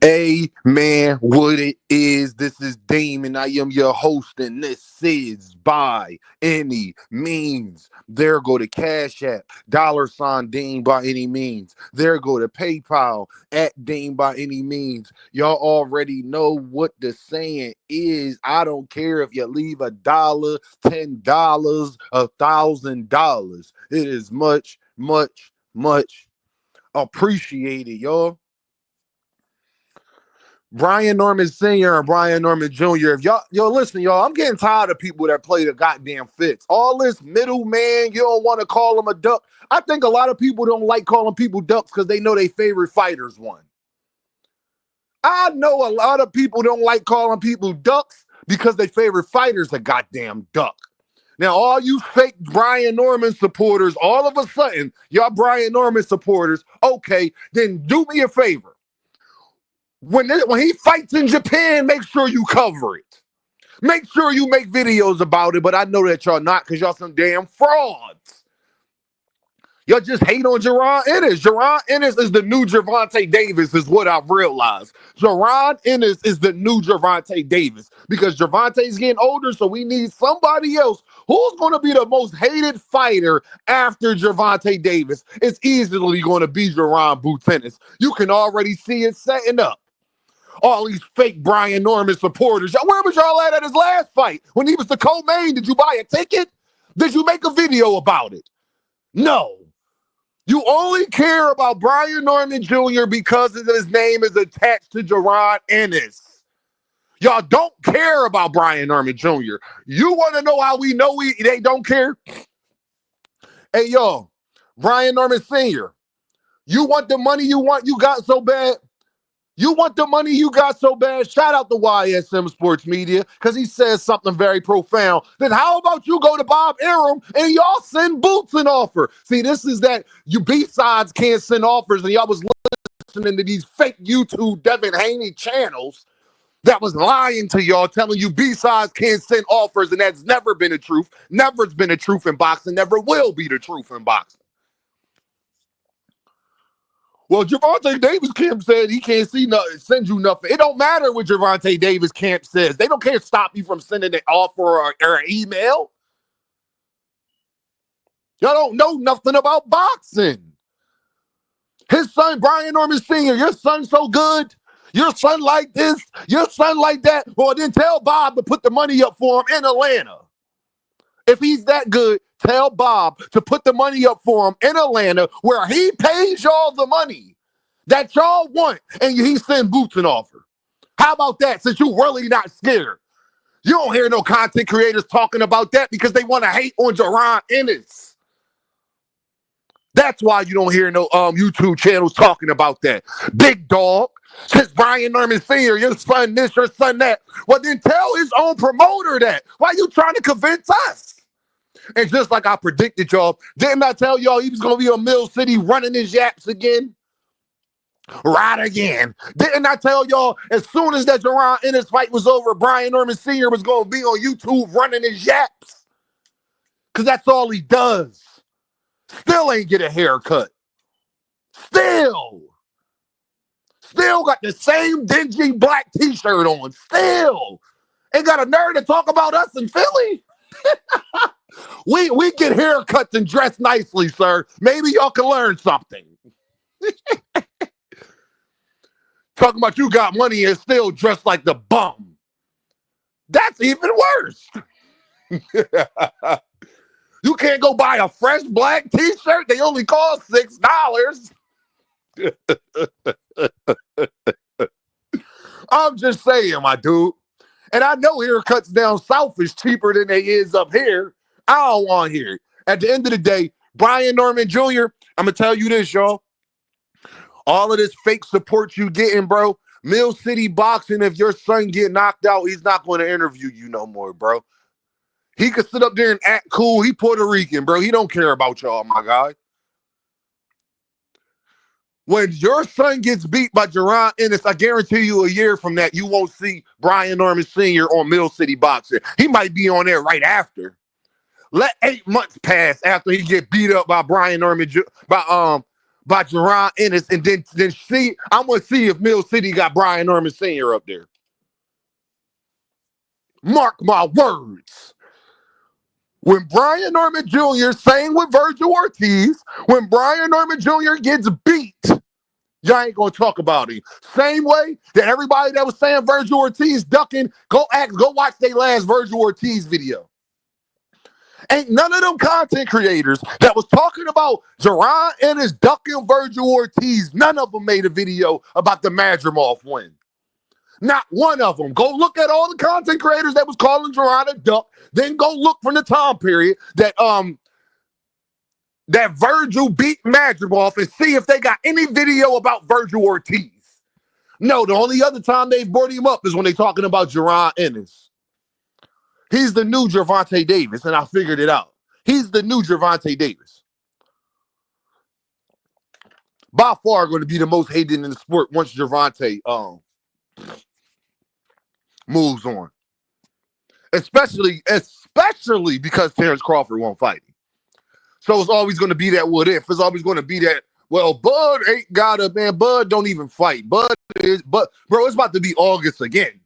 Hey man, what it is? This is Damon. I am your host, and this is By Any Means. There go to Cash App, $Dean by any means. There go to PayPal at Dean by any means. Y'all already know what the saying is. I don't care if you leave $1, $10, $1,000. It is much, much, much appreciated, y'all. Brian Norman Sr. and Brian Norman Jr. If y'all listen, y'all, I'm getting tired of people that play the goddamn fix. All this middleman, you don't want to call him a duck. I think a lot of people don't like calling people ducks because they know their favorite fighters won. I know a lot of people don't like calling people ducks because their favorite fighters a goddamn duck. Now, all you fake Brian Norman supporters, all of a sudden, y'all Brian Norman supporters, okay, then do me a favor. When he fights in Japan, make sure you cover it. Make sure you make videos about it, but I know that y'all not because y'all some damn frauds. Y'all just hate on Jaronennis. Jaronennis is the new Gervonta Davis is what I've realized. Jaronennis is the new Gervonta Davis because Gervonta's getting older, so we need somebody else. Who's going to be the most hated fighter after Gervonta Davis? It's easily going to be Jaron Tennis. You can already see it setting up. All these fake Brian Norman supporters. Where was y'all at his last fight? When he was the co-main, did you buy a ticket? Did you make a video about it? No. You only care about Brian Norman Jr. because his name is attached to Jaronennis. Y'all don't care about Brian Norman Jr. You want to know how we know they don't care? Hey, y'all, Brian Norman Sr., you want the money you got so bad? You want the money you got so bad? Shout out to YSM Sports Media because he says something very profound. Then how about you go to Bob Arum and y'all send Boots an offer? See, this is that you B-sides can't send offers, and y'all was listening to these fake YouTube Devin Haney channels that was lying to y'all, telling you B-sides can't send offers, and that's never been the truth. Never's been the truth in boxing. Never will be the truth in boxing. Well, Gervonta Davis camp said he can't send you nothing. It don't matter what Gervonta Davis camp says. They don't care to stop you from sending an offer or an email. Y'all don't know nothing about boxing. His son, Brian Norman Sr., your son so good. Your son like this. Your son like that. Well, then tell Bob to put the money up for him in Atlanta. If he's that good, tell Bob to put the money up for him in Atlanta where he pays y'all the money that y'all want and he send Boots an offer. How about that, since you really not scared? You don't hear no content creators talking about that because they want to hate on Jaronennis. That's why you don't hear no YouTube channels talking about that. Big dog, since Brian Norman Sr., your son this, your son that. Well, then tell his own promoter that. Why are you trying to convince us? And just like I predicted, y'all, didn't I tell y'all he was going to be on Mill City running his yaps again? Right again. Didn't I tell y'all as soon as that Jaronennis fight was over, Brian Norman Sr. was going to be on YouTube running his yaps? Because that's all he does. Still ain't get a haircut. Still got the same dingy black t-shirt on. Still ain't got a nerve to talk about us in Philly. We get haircuts and dress nicely, sir. Maybe y'all can learn something. Talking about you got money and still dressed like the bum. That's even worse. You can't go buy a fresh black t-shirt. They only cost $6. I'm just saying, my dude. And I know haircuts down south is cheaper than they is up here. I don't want to hear it. At the end of the day, Brian Norman Jr., I'm going to tell you this, y'all. All of this fake support you getting, bro. Mill City Boxing, if your son get knocked out, he's not going to interview you no more, bro. He could sit up there and act cool. He Puerto Rican, bro. He don't care about y'all, my guy. When your son gets beat by Jaronennis, I guarantee you a year from that, you won't see Brian Norman Sr. on Mill City Boxing. He might be on there right after. Let 8 months pass after he get beat up by Brian Norman, by by jaronennis, and then see, I'm gonna see if Mill City got Brian Norman Sr. up there. Mark my words. When Brian Norman Jr. sang with Virgil Ortiz, when Brian Norman Jr. gets beat, y'all ain't gonna talk about him. Same way that everybody that was saying Virgil Ortiz ducking, go watch their last Virgil Ortiz video. Ain't none of them content creators that was talking about jaronennis ducking Virgil Ortiz, none of them made a video about the Madrimov win. Not one of them. Go look at all the content creators that was calling Jaron a duck. Then go look from the time period that that Virgil beat Madrimov and see if they got any video about Virgil Ortiz. No, the only other time they brought him up is when they talking about jaronennis. He's the new Gervonta Davis, and I figured it out. He's the new Gervonta Davis. By far going to be the most hated in the sport once Gervonta moves on. Especially because Terrence Crawford won't fight him. So it's always going to be that what if. It's always going to be that, well, Bud ain't got a, man, Bud don't even fight. Bro, it's about to be August again.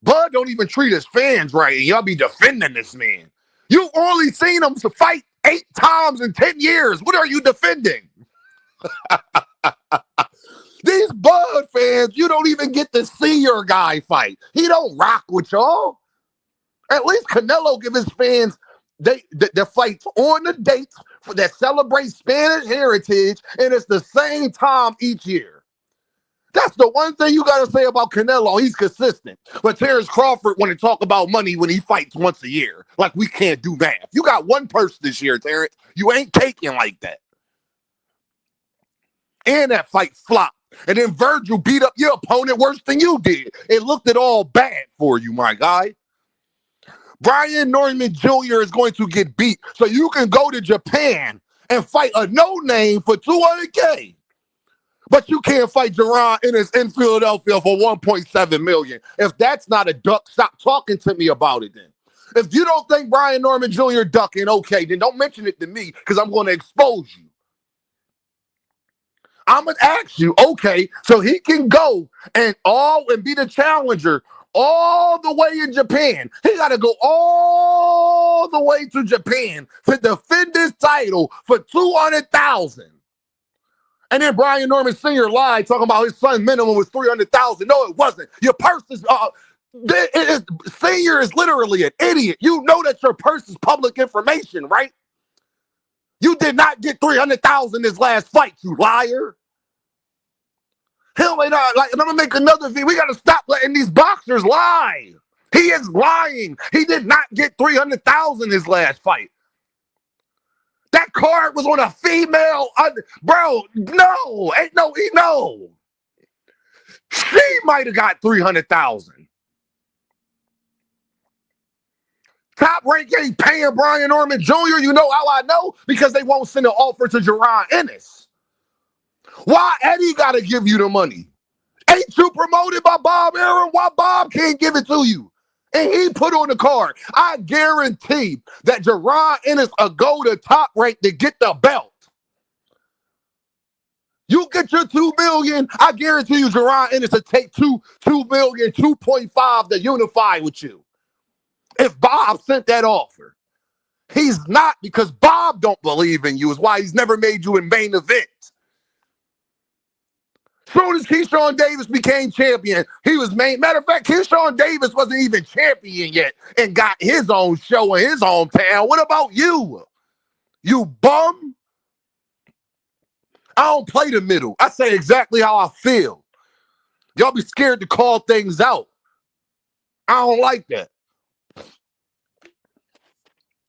Bud don't even treat his fans right, and y'all be defending this man. You've only seen him to fight 8 times in 10 years. What are you defending? These Bud fans, you don't even get to see your guy fight. He don't rock with y'all. At least Canelo give his fans the fights on the dates that celebrate Spanish heritage, and it's the same time each year. That's the one thing you got to say about Canelo. He's consistent. But Terrence Crawford want to talk about money when he fights once a year. Like we can't do math. You got one person this year, Terrence. You ain't taking like that. And that fight flopped. And then Virgil beat up your opponent worse than you did. It looked at all bad for you, my guy. Brian Norman Jr. is going to get beat so you can go to Japan and fight a no-name for $200K. But you can't fight jaronennis in Philadelphia for $1.7 million. If that's not a duck, stop talking to me about it then. If you don't think Brian Norman Jr. ducking, okay, then don't mention it to me because I'm going to expose you. I'm going to ask you, okay, so he can go and be the challenger all the way in Japan. He got to go all the way to Japan to defend his title for $200,000. And then Brian Norman Sr. lied, talking about his son minimum was $300,000. No, it wasn't. Your purse is, Senior is literally an idiot. You know that your purse is public information, right? You did not get $300,000 this last fight, you liar. Hell, and I'm gonna make another video. We gotta stop letting these boxers lie. He is lying. He did not get $300,000 this last fight. That card was on a female, bro. No, ain't no, no. She might have got $300,000. Top Rank ain't paying Brian Norman Jr. You know how I know? Because they won't send an offer to jaronennis. Why Eddie got to give you the money? Ain't you promoted by Bob Arum? Why Bob can't give it to you? And he put on the card. I guarantee that jaronennis will go to Top Rank to get the belt. You get your $2 million, I guarantee you jaronennis will take $2 million, 2.5 to unify with you. If Bob sent that offer. He's not, because Bob don't believe in you, is why he's never made you in main event. Soon as Keyshawn Davis became champion, he was main. Matter of fact, Keyshawn Davis wasn't even champion yet and got his own show in his hometown. What about you? You bum? I don't play the middle. I say exactly how I feel. Y'all be scared to call things out. I don't like that.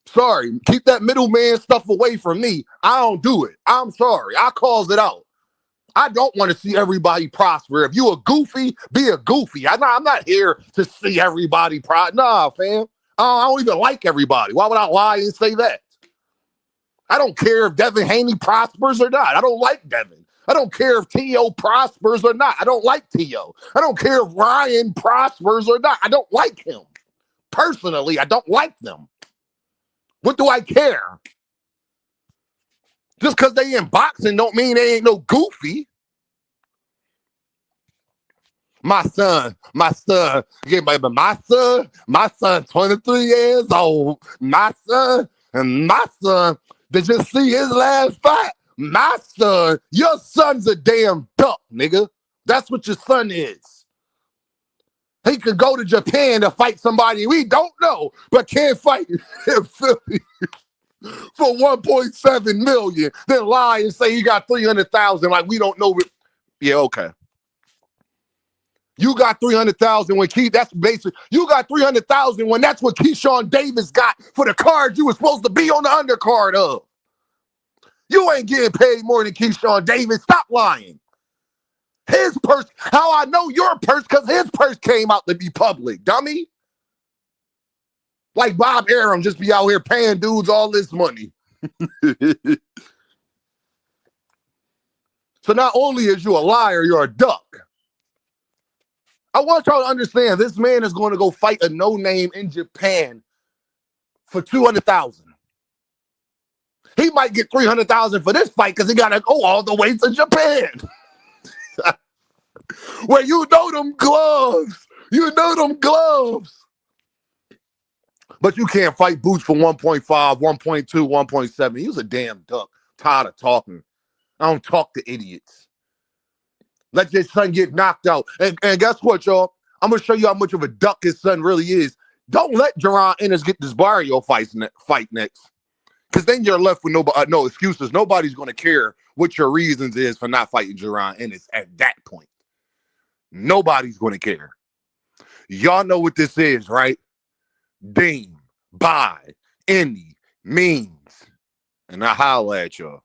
Sorry, keep that middleman stuff away from me. I don't do it. I'm sorry. I calls it out. I don't want to see everybody prosper. If you a goofy, be a goofy. I'm not here to see everybody prosper. Nah, fam. I don't even like everybody. Why would I lie and say that? I don't care if Devin Haney prospers or not. I don't like Devin. I don't care if T.O. prospers or not. I don't like T.O. I don't care if Ryan prospers or not. I don't like him. Personally, I don't like them. What do I care? Just because they in boxing don't mean they ain't no goofy. My son, yeah, baby, my son, 23 years old. My son, did you see his last fight? My son, your son's a damn duck, nigga. That's what your son is. He could go to Japan to fight somebody we don't know, but can't fight in Philly for 1.7 million. Then lie and say he got 300,000 like we don't know. Yeah, okay. You got 300,000 when that's basic. You got 300,000 when that's what Keyshawn Davis got for the card you were supposed to be on the undercard of. You ain't getting paid more than Keyshawn Davis. Stop lying. His purse, how I know your purse, because his purse came out to be public, dummy. Like Bob Arum just be out here paying dudes all this money. So not only is you a liar, you're a duck. I want y'all to understand this man is going to go fight a no-name in Japan for 200,000. He might get 300,000 for this fight because he got to go all the way to Japan. Where you know them gloves. You know them gloves. But you can't fight Boots for 1.5, 1.2, 1.7. You's a damn duck. Tired of talking. I don't talk to idiots. Let your son get knocked out. And guess what, y'all? I'm going to show you how much of a duck his son really is. Don't let jaronennis get this Barrio fight next. Because then you're left with no excuses. Nobody's going to care what your reasons is for not fighting jaronennis at that point. Nobody's going to care. Y'all know what this is, right? Deem, by, any means. And I holla at y'all.